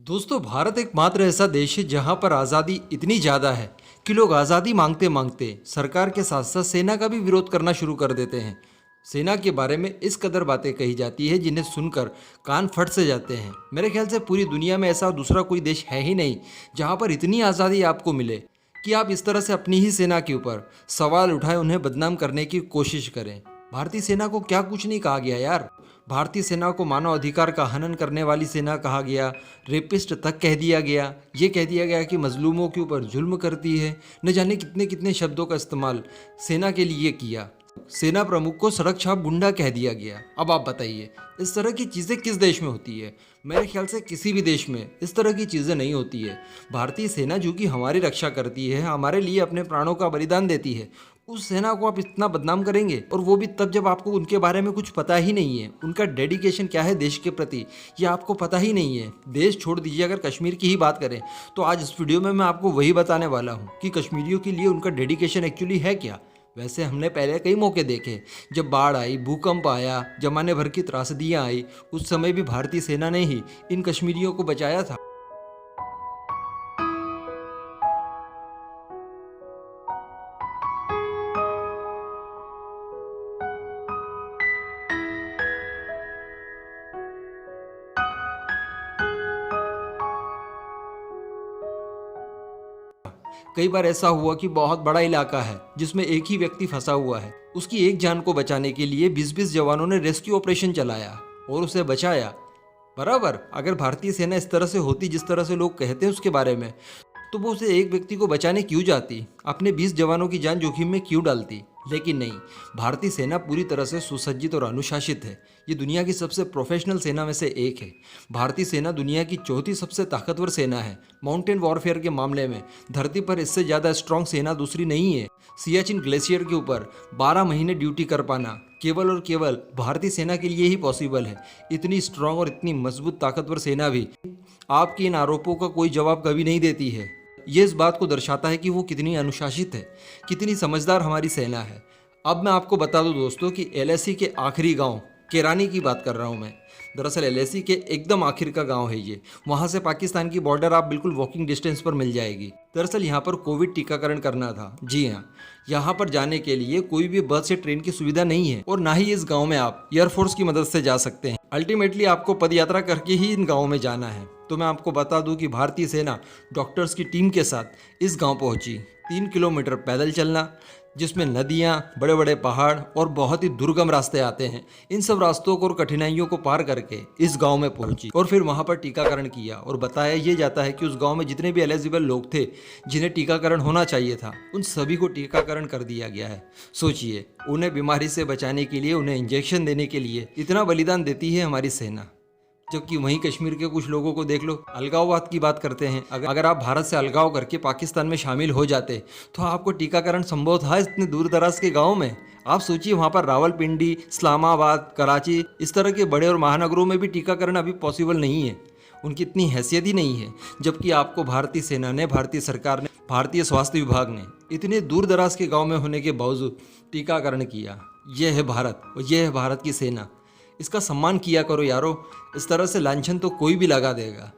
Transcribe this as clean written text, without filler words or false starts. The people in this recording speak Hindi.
दोस्तों, भारत एकमात्र ऐसा देश है जहां पर आज़ादी इतनी ज़्यादा है कि लोग आज़ादी मांगते मांगते सरकार के साथ साथ सेना का भी विरोध करना शुरू कर देते हैं। सेना के बारे में इस कदर बातें कही जाती है जिन्हें सुनकर कान फट से जाते हैं। मेरे ख्याल से पूरी दुनिया में ऐसा दूसरा कोई देश है ही नहीं जहां पर इतनी आज़ादी आपको मिले कि आप इस तरह से अपनी ही सेना के ऊपर सवाल उठाएं, उन्हें बदनाम करने की कोशिश करें। भारतीय सेना को क्या कुछ नहीं कहा गया यार। भारतीय सेना को मानव अधिकार का हनन करने वाली सेना कहा गया, रेपिस्ट तक कह दिया गया, ये कह दिया गया कि मजलूमों के ऊपर जुल्म करती है। न जाने कितने कितने शब्दों का इस्तेमाल सेना के लिए किया। सेना प्रमुख को सड़क छाप गुंडा कह दिया गया। अब आप बताइए, इस तरह की चीज़ें किस देश में होती है? मेरे ख्याल से किसी भी देश में इस तरह की चीज़ें नहीं होती है। भारतीय सेना जो कि हमारी रक्षा करती है, हमारे लिए अपने प्राणों का बलिदान देती है, उस सेना को आप इतना बदनाम करेंगे, और वो भी तब जब आपको उनके बारे में कुछ पता ही नहीं है। उनका डेडिकेशन क्या है देश के प्रति, ये आपको पता ही नहीं है। देश छोड़ दीजिए, अगर कश्मीर की ही बात करें तो आज इस वीडियो में मैं आपको वही बताने वाला हूँ कि कश्मीरियों के लिए उनका डेडिकेशन एक्चुअली है क्या। वैसे हमने पहले कई मौके देखे, जब बाढ़ आई, भूकंप आया, जमाने भर की त्रासदियाँ आई, उस समय भी भारतीय सेना ने ही इन कश्मीरियों को बचाया था। कई बार ऐसा हुआ कि बहुत बड़ा इलाका है जिसमें एक ही व्यक्ति फंसा हुआ है, उसकी एक जान को बचाने के लिए 20-20 जवानों ने रेस्क्यू ऑपरेशन चलाया और उसे बचाया। बराबर, अगर भारतीय सेना इस तरह से होती जिस तरह से लोग कहते हैं उसके बारे में, तो वो उसे एक व्यक्ति को बचाने क्यों जाती, अपने 20 जवानों की जान जोखिम में क्यों डालती? लेकिन नहीं, भारतीय सेना पूरी तरह से सुसज्जित और अनुशासित है। ये दुनिया की सबसे प्रोफेशनल सेना में से एक है। भारतीय सेना दुनिया की चौथी सबसे ताकतवर सेना है। माउंटेन वॉरफेयर के मामले में धरती पर इससे ज़्यादा स्ट्रॉन्ग सेना दूसरी नहीं है। सियाचिन ग्लेशियर के ऊपर 12 महीने ड्यूटी कर पाना केवल और केवल भारतीय सेना के लिए ही पॉसिबल है। इतनी स्ट्रॉन्ग और इतनी मजबूत ताकतवर सेना भी आपके इन आरोपों का कोई जवाब कभी नहीं देती है। ये इस बात को दर्शाता है कि वो कितनी अनुशासित है, कितनी समझदार हमारी सेना है। अब मैं आपको बता दूं दोस्तों कि एलएसी के आखिरी गांव केरानी की बात कर रहा हूं मैं। दरअसल एलएसी के एकदम आखिर का गांव है ये। वहां से पाकिस्तान की बॉर्डर आप बिल्कुल वॉकिंग डिस्टेंस पर मिल जाएगी। दरअसल यहाँ पर कोविड टीकाकरण करना था। जी हाँ, यहाँ पर जाने के लिए कोई भी बस या ट्रेन की सुविधा नहीं है, और ना ही इस गाँव में आप एयरफोर्स की मदद से जा सकते हैं। अल्टीमेटली आपको पदयात्रा करके ही इन गाँव में जाना है। तो मैं आपको बता दूं कि भारतीय सेना डॉक्टर्स की टीम के साथ इस गांव पहुंची। 3 किलोमीटर पैदल चलना, जिसमें नदियां, बड़े बड़े पहाड़ और बहुत ही दुर्गम रास्ते आते हैं। इन सब रास्तों को और कठिनाइयों को पार करके इस गांव में पहुंची और फिर वहां पर टीकाकरण किया। और बताया ये जाता है कि उस गांव में जितने भी एलिजिबल लोग थे जिन्हें टीकाकरण होना चाहिए था, उन सभी को टीकाकरण कर दिया गया है। सोचिए, उन्हें बीमारी से बचाने के लिए, उन्हें इंजेक्शन देने के लिए इतना बलिदान देती है हमारी सेना। जबकि वहीं कश्मीर के कुछ लोगों को देख लो, अलगाववाद की बात करते हैं। अगर आप भारत से अलगाव करके पाकिस्तान में शामिल हो जाते तो आपको टीकाकरण संभव था इतने दूर दराज के गाँव में? आप सोचिए, वहाँ पर रावलपिंडी, इस्लामाबाद, कराची, इस तरह के बड़े और महानगरों में भी टीकाकरण अभी पॉसिबल नहीं है। उनकी इतनी हैसियत ही नहीं है। जबकि आपको भारतीय सेना ने, भारतीय सरकार ने, भारतीय स्वास्थ्य विभाग ने इतने दूर दराज के गाँव में होने के बावजूद टीकाकरण किया। यह है भारत, और यह है भारत की सेना। इसका सम्मान किया करो यारो। इस तरह से लांछन तो कोई भी लगा देगा।